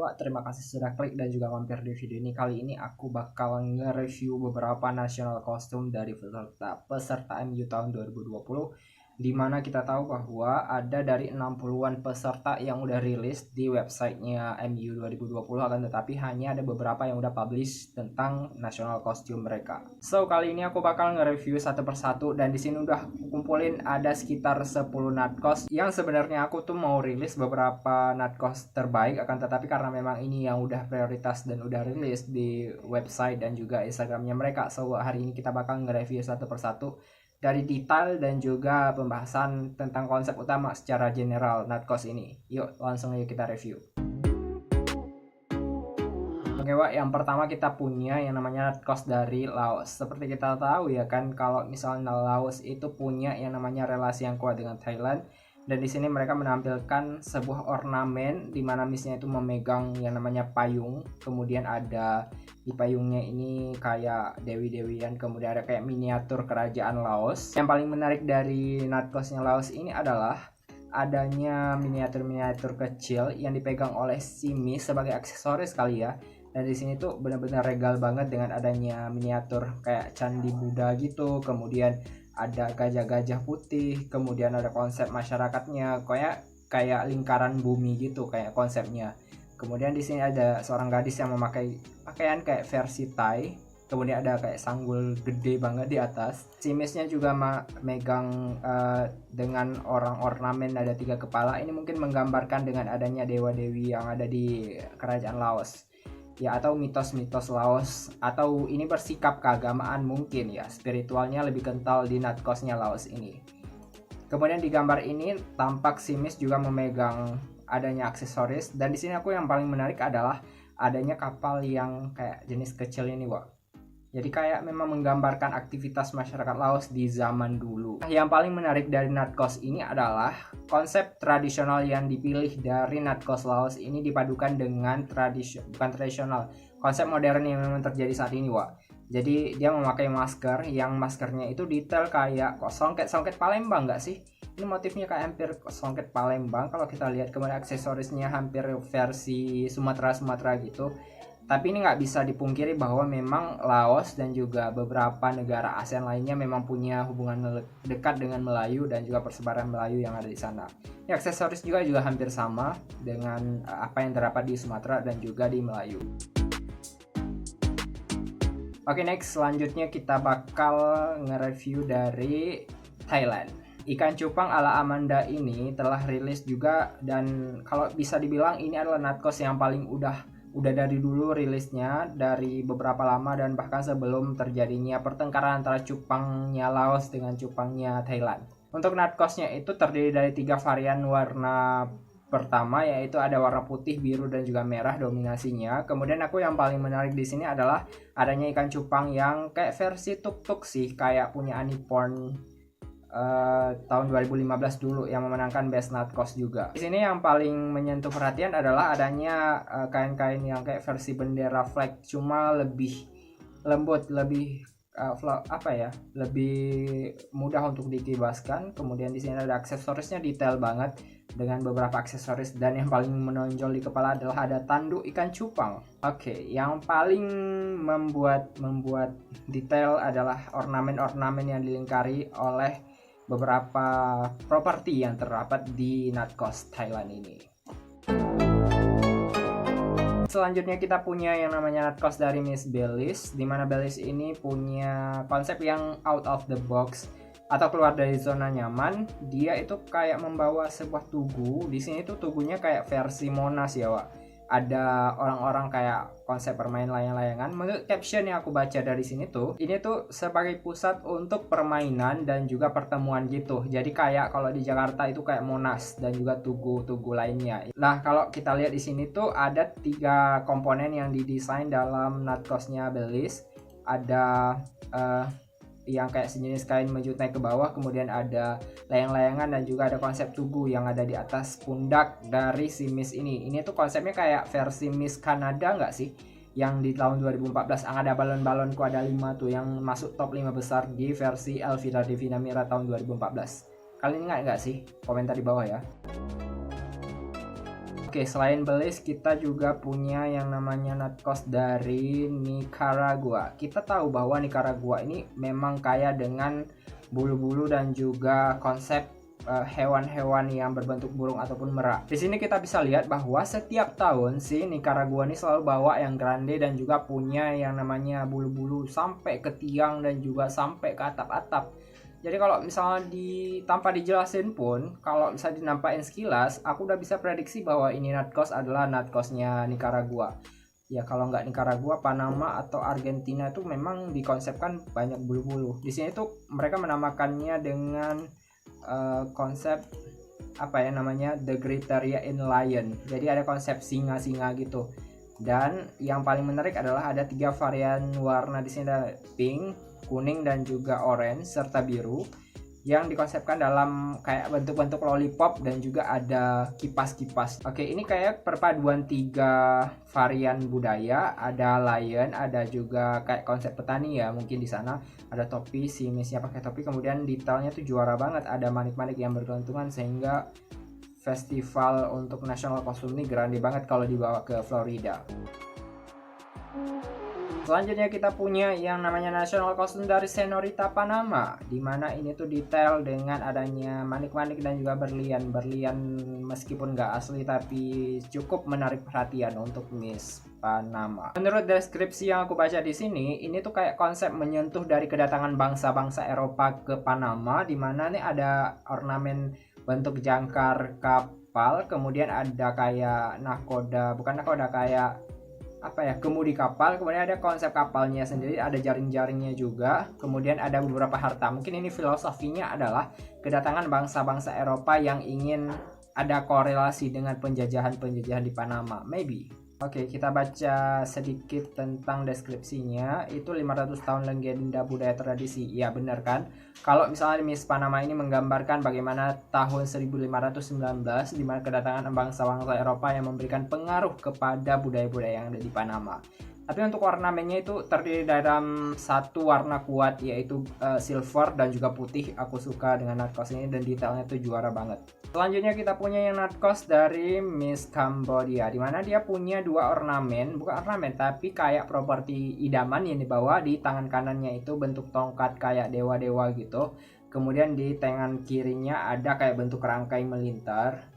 Wak, terima kasih sudah klik dan juga mampir di video ini. Kali ini aku bakal nge-review beberapa national costume dari peserta MU tahun 2020, dimana kita tahu bahwa ada dari 60-an peserta yang udah rilis di websitenya MU 2020, akan tetapi hanya ada beberapa yang udah publish tentang national costume mereka. So kali ini aku bakal nge-review satu persatu, dan di sini udah kumpulin ada sekitar 10 natkos yang sebenarnya aku tuh mau rilis beberapa natkos terbaik, akan tetapi karena memang ini yang udah prioritas dan udah rilis di website dan juga Instagramnya mereka, so hari ini kita bakal nge-review satu persatu dari detail dan juga pembahasan tentang konsep utama secara general natkos ini. Yuk langsung aja kita review. Oke Wak, yang pertama kita punya yang namanya natkos dari Laos. Seperti kita tahu ya kan, kalau misalnya Laos itu punya yang namanya relasi yang kuat dengan Thailand. Dan di sini mereka menampilkan sebuah ornamen di mana misnya itu memegang yang namanya payung. Kemudian ada di payungnya ini kayak dewi-dewian, kemudian ada kayak miniatur kerajaan Laos. Yang paling menarik dari natkosnya Laos ini adalah adanya miniatur-miniatur kecil yang dipegang oleh Simis sebagai aksesoris kali ya. Dan di sini tuh benar-benar regal banget dengan adanya miniatur kayak candi Buddha gitu, kemudian ada gajah-gajah putih, kemudian ada konsep masyarakatnya kayak lingkaran bumi gitu kayak konsepnya. Kemudian di sini ada seorang gadis yang memakai pakaian kayak versi Thai. Kemudian ada kayak sanggul gede banget di atas. Simisnya juga megang dengan orang ornamen ada 3 kepala. Ini mungkin menggambarkan dengan adanya dewa-dewi yang ada di kerajaan Laos. Ya, atau mitos-mitos Laos, atau ini bersikap keagamaan mungkin ya, spiritualnya lebih kental di natkosnya Laos ini. Kemudian di gambar ini tampak Simis juga memegang adanya aksesoris, dan di sini aku yang paling menarik adalah adanya kapal yang kayak jenis kecil ini, Wak. Jadi kayak memang menggambarkan aktivitas masyarakat Laos di zaman dulu. Yang paling menarik dari natkos ini adalah konsep tradisional yang dipilih dari natkos Laos ini dipadukan dengan bukan tradisional, konsep modern yang memang terjadi saat ini, Wak. Jadi dia memakai masker yang maskernya itu detail kayak songket Palembang nggak sih? Ini motifnya kayak hampir songket Palembang kalau kita lihat, kemudian aksesorisnya hampir versi Sumatera gitu. Tapi ini nggak bisa dipungkiri bahwa memang Laos dan juga beberapa negara ASEAN lainnya memang punya hubungan dekat dengan Melayu dan juga persebaran Melayu yang ada di sana. Ya, aksesoris juga hampir sama dengan apa yang terdapat di Sumatera dan juga di Melayu. Oke, next selanjutnya kita bakal nge-review dari Thailand. Ikan cupang ala Amanda ini telah rilis juga, dan kalau bisa dibilang ini adalah natkos yang paling udah dari dulu rilisnya, dari beberapa lama, dan bahkan sebelum terjadinya pertengkaran antara cupangnya Laos dengan cupangnya Thailand. Untuk natkosnya itu terdiri dari 3 varian warna. Pertama yaitu ada warna putih, biru, dan juga merah dominasinya. Kemudian aku yang paling menarik di sini adalah adanya ikan cupang yang kayak versi tuk-tuk sih, kayak punya Aniporn tahun 2015 dulu yang memenangkan Best Natkos juga. Di sini yang paling menyentuh perhatian adalah adanya kain-kain yang kayak versi bendera flag, cuma lebih lembut, lebih lebih mudah untuk dikibaskan. Kemudian di sini ada aksesorisnya detail banget dengan beberapa aksesoris, dan yang paling menonjol di kepala adalah ada tanduk ikan cupang. Oke, yang paling membuat detail adalah ornamen-ornamen yang dilingkari oleh beberapa properti yang terdapat di natkos Thailand ini. Selanjutnya kita punya yang namanya natkos dari Miss Bellis, di mana Bellis ini punya konsep yang out of the box atau keluar dari zona nyaman. Dia itu kayak membawa sebuah tugu. Di sini tuh tugunya kayak versi Monas ya, Wak. Ada orang-orang kayak konsep bermain layang-layangan. Menurut caption yang aku baca dari sini tuh, ini tuh sebagai pusat untuk permainan dan juga pertemuan gitu. Jadi kayak kalau di Jakarta itu kayak Monas dan juga tugu-tugu lainnya. Nah, kalau kita lihat di sini tuh ada 3 komponen yang didesain dalam natkosnya Bellis. Ada yang kayak sejenis kain menjut naik ke bawah, kemudian ada layang-layangan, dan juga ada konsep tugu yang ada di atas pundak dari si Miss ini. Ini tuh konsepnya kayak versi Miss Kanada nggak sih? Yang di tahun 2014 ada balon-balonku ada 5 tuh yang masuk top 5 besar di versi Elvira Divina Mira tahun 2014. Kalian ingat nggak sih? Komentar di bawah ya. Oke, selain Belize kita juga punya yang namanya Natkos dari Nicaragua. Kita tahu bahwa Nicaragua ini memang kaya dengan bulu-bulu dan juga konsep hewan-hewan yang berbentuk burung ataupun merak. Di sini kita bisa lihat bahwa setiap tahun si Nicaragua ini selalu bawa yang grande dan juga punya yang namanya bulu-bulu sampai ke tiang dan juga sampai ke atap-atap. Jadi kalau misalnya tanpa dijelasin pun, kalau misalnya dinampakin sekilas, aku udah bisa prediksi bahwa ini Natkos adalah Natkosnya Nicaragua. Ya kalau nggak Nicaragua, Panama atau Argentina itu memang dikonsepkan banyak bulu-bulu. Di sini tuh mereka menamakannya dengan konsep apa ya namanya, The Great Aryan Lion. Jadi ada konsep singa-singa gitu. Dan yang paling menarik adalah ada 3 varian warna di sini, ada pink, kuning dan juga orange serta biru yang dikonsepkan dalam kayak bentuk-bentuk lollipop dan juga ada kipas-kipas. Oke, ini kayak perpaduan 3 varian budaya, ada lion, ada juga kayak konsep petani ya, mungkin di sana ada topi, si Missnya pakai topi, kemudian detailnya tuh juara banget, ada manik-manik yang bergantungan sehingga festival untuk national costume ini grande banget kalau dibawa ke Florida. Selanjutnya kita punya yang namanya national costume dari Senorita Panama, dimana ini tuh detail dengan adanya manik-manik dan juga berlian meskipun nggak asli tapi cukup menarik perhatian untuk Miss Panama. Menurut deskripsi yang aku baca di sini, ini tuh kayak konsep menyentuh dari kedatangan bangsa-bangsa Eropa ke Panama, dimana nih ada ornamen bentuk jangkar kapal, kemudian ada kayak kayak apa ya, kemudi kapal, kemudian ada konsep kapalnya sendiri, ada jaring-jaringnya juga, kemudian ada beberapa harta. Mungkin ini filosofinya adalah kedatangan bangsa-bangsa Eropa yang ingin ada korelasi dengan penjajahan di Panama, maybe. Oke, kita baca sedikit tentang deskripsinya. Itu 500 tahun legenda budaya tradisi. Ya benar kan? Kalau misalnya Miss Panama ini menggambarkan bagaimana tahun 1519 di mana kedatangan bangsa-bangsa Eropa yang memberikan pengaruh kepada budaya-budaya yang ada di Panama. Tapi untuk ornamennya itu terdiri dalam satu warna kuat, yaitu silver dan juga putih. Aku suka dengan Natkos ini dan detailnya tuh juara banget. Selanjutnya kita punya yang Natkos dari Miss Cambodia, dimana dia punya 2 ornamen, bukan ornamen tapi kayak properti idaman yang dibawa. Di tangan kanannya itu bentuk tongkat kayak dewa-dewa gitu, kemudian di tangan kirinya ada kayak bentuk rangkai melingkar.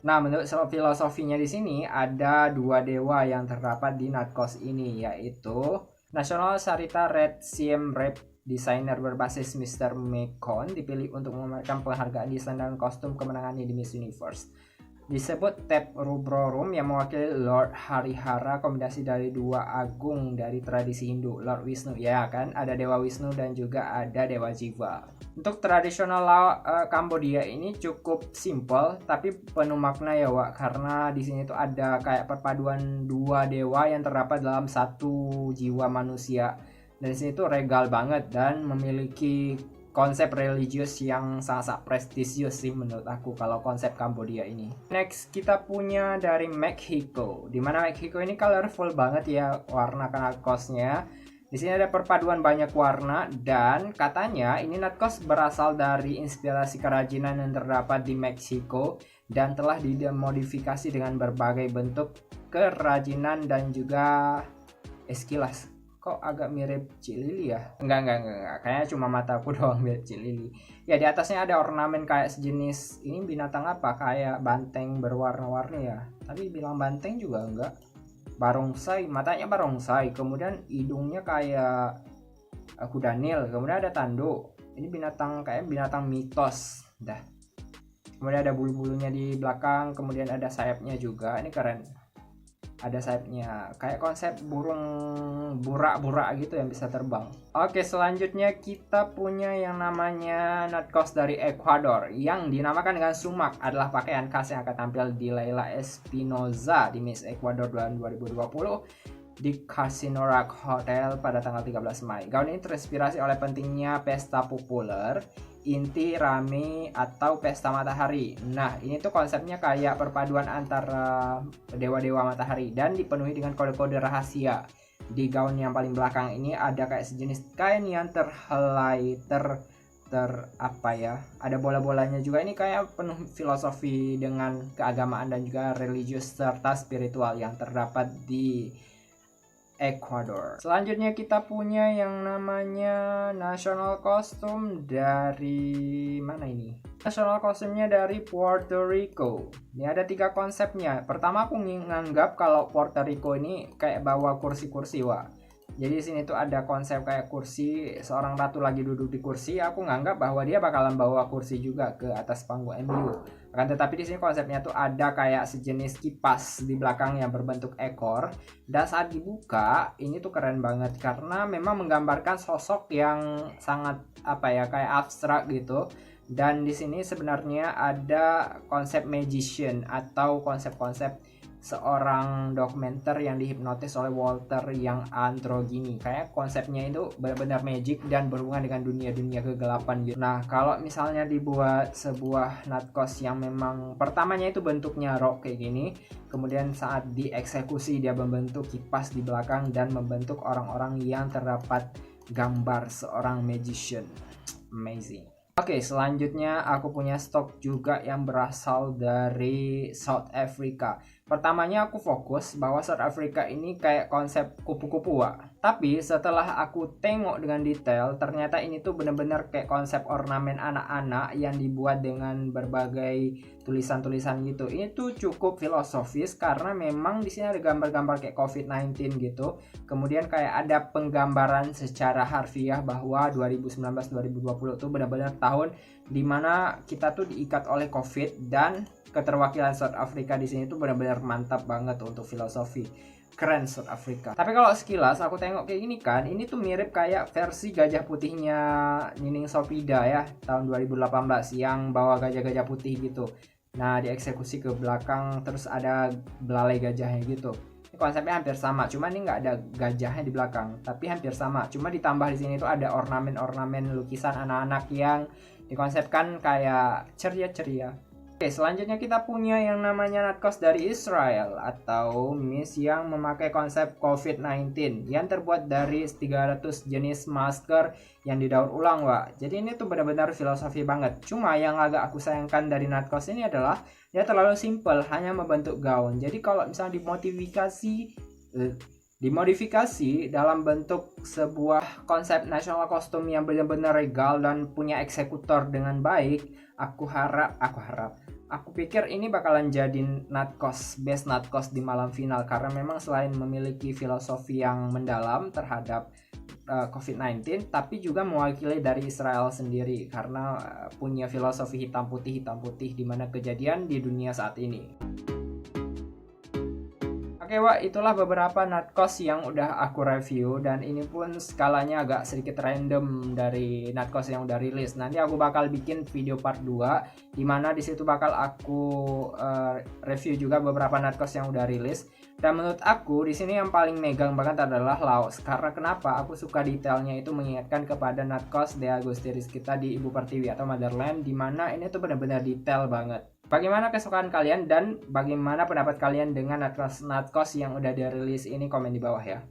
Nah, menurut filosofinya di sini ada 2 dewa yang terdapat di Natkos ini, yaitu National Sarita Red Siem Reap, desainer berbasis Mr. Mekon, dipilih untuk memberikan penghargaan desain dan kostum kemenangannya di Miss Universe. Disebut Tep Rubrorum yang mewakili Lord Harihara, kombinasi dari 2 agung dari tradisi Hindu, Lord Wisnu ya kan, ada Dewa Wisnu dan juga ada Dewa Jiva. Untuk tradisional Kambodia ini cukup simple tapi penuh makna ya Wak, karena di sini tuh ada kayak perpaduan 2 dewa yang terdapat dalam satu jiwa manusia. Dan di sini tuh regal banget dan memiliki konsep religius yang sangat prestisius sih menurut aku kalau konsep Kambodia ini. Next kita punya dari Mexico, dimana Mexico ini colorful banget ya warna Natkosnya. Di sini ada perpaduan banyak warna dan katanya ini Natkos berasal dari inspirasi kerajinan yang terdapat di Meksiko dan telah dimodifikasi dengan berbagai bentuk kerajinan dan juga sekilas kok agak mirip Cilili ya? Enggak. Kayaknya cuma mataku doang mirip Cilili. Ya di atasnya ada ornamen kayak sejenis, ini binatang apa? Kayak banteng berwarna-warni ya. Tapi bilang banteng juga enggak. Barongsai, matanya barongsai. Kemudian hidungnya kayak kuda Nil. Kemudian ada tanduk. Ini binatang kayak binatang mitos. Dah. Kemudian ada bulu-bulunya di belakang. Kemudian ada sayapnya juga. Ini keren. Ada sayapnya kayak konsep burung burak-burak gitu yang bisa terbang. Oke, selanjutnya kita punya yang namanya Natkos dari Ekuador yang dinamakan dengan sumak, adalah pakaian khas yang akan tampil di Leila Espinoza di Miss Ecuador 2020 di Casino Rock Hotel pada tanggal 13 Mei. Gaun ini terinspirasi oleh pentingnya pesta populer, inti rame atau pesta matahari. Nah, ini tuh konsepnya kayak perpaduan antara dewa-dewa matahari dan dipenuhi dengan kode-kode rahasia. Di gaun yang paling belakang ini ada kayak sejenis kain yang apa ya, ada bola-bolanya juga. Ini kayak penuh filosofi dengan keagamaan dan juga religius serta spiritual yang terdapat di Ekuador. Selanjutnya kita punya yang namanya national costume dari mana ini? National costume-nya dari Puerto Rico. Ini ada 3 konsepnya. Pertama aku nganggap kalau Puerto Rico ini kayak bawa kursi-kursi, wah. Jadi di sini tuh ada konsep kayak kursi, seorang ratu lagi duduk di kursi. Aku nganggap bahwa dia bakalan bawa kursi juga ke atas panggung MU. Akan tetapi di sini konsepnya tuh ada kayak sejenis kipas di belakang yang berbentuk ekor. Dan saat dibuka, ini tuh keren banget karena memang menggambarkan sosok yang sangat apa ya, kayak abstrak gitu. Dan di sini sebenarnya ada konsep magician atau konsep-konsep seorang dokumenter yang dihipnotis oleh Walter yang androgini. Kayak konsepnya itu benar-benar magic dan berhubungan dengan dunia-dunia kegelapan gitu. Nah, kalau misalnya dibuat sebuah natkos yang memang pertamanya itu bentuknya rock kayak gini, kemudian saat dieksekusi dia membentuk kipas di belakang dan membentuk orang-orang yang terdapat gambar seorang magician. Amazing. Oke, selanjutnya aku punya stok juga yang berasal dari South Africa. Pertamanya aku fokus bahwa South Africa ini kayak konsep kupu-kupu, Wak. Tapi setelah aku tengok dengan detail, ternyata ini tuh bener-bener kayak konsep ornamen anak-anak yang dibuat dengan berbagai tulisan-tulisan gitu. Ini tuh cukup filosofis karena memang di sini ada gambar-gambar kayak COVID-19 gitu. Kemudian kayak ada penggambaran secara harfiah bahwa 2019-2020 tuh benar-benar tahun dimana kita tuh diikat oleh COVID, dan keterwakilan South Africa di sini tuh benar-benar mantap banget untuk filosofi. Keren South Africa. Tapi kalau sekilas aku tengok kayak gini kan, ini tuh mirip kayak versi gajah putihnya Nining Sopida ya, tahun 2018 yang bawa gajah-gajah putih gitu. Nah, dieksekusi ke belakang terus ada belalai gajahnya gitu. Ini konsepnya hampir sama, cuma ini nggak ada gajahnya di belakang, tapi hampir sama. Cuma ditambah di sini tuh ada ornamen-ornamen lukisan anak-anak yang dikonsepkan kayak ceria-ceria. Oke, selanjutnya kita punya yang namanya natkos dari Israel atau miss yang memakai konsep COVID-19 yang terbuat dari 300 jenis masker yang didaur ulang, Wak. Jadi ini tuh benar-benar filosofi banget. Cuma yang agak aku sayangkan dari natkos ini adalah dia terlalu simple, hanya membentuk gaun. Jadi kalau misalnya dimodifikasi dalam bentuk sebuah konsep national costume yang benar-benar regal dan punya eksekutor dengan baik, aku pikir ini bakalan jadi best natkos di malam final, karena memang selain memiliki filosofi yang mendalam terhadap COVID-19, tapi juga mewakili dari Israel sendiri karena punya filosofi hitam putih di mana kejadian di dunia saat ini. Oke, Wak, itulah beberapa natkos yang udah aku review, dan ini pun skalanya agak sedikit random dari natkos yang udah rilis. Nanti aku bakal bikin video part 2 dimana disitu bakal aku review juga beberapa natkos yang udah rilis. Dan menurut aku di sini yang paling megang banget adalah Laos. Karena kenapa? Aku suka detailnya itu mengingatkan kepada natkos De Agustiris kita di Ibu Pertiwi atau Motherland, dimana ini tuh benar-benar detail banget. Bagaimana kesukaan kalian dan bagaimana pendapat kalian dengan natkos yang udah dirilis ini? Komen di bawah ya.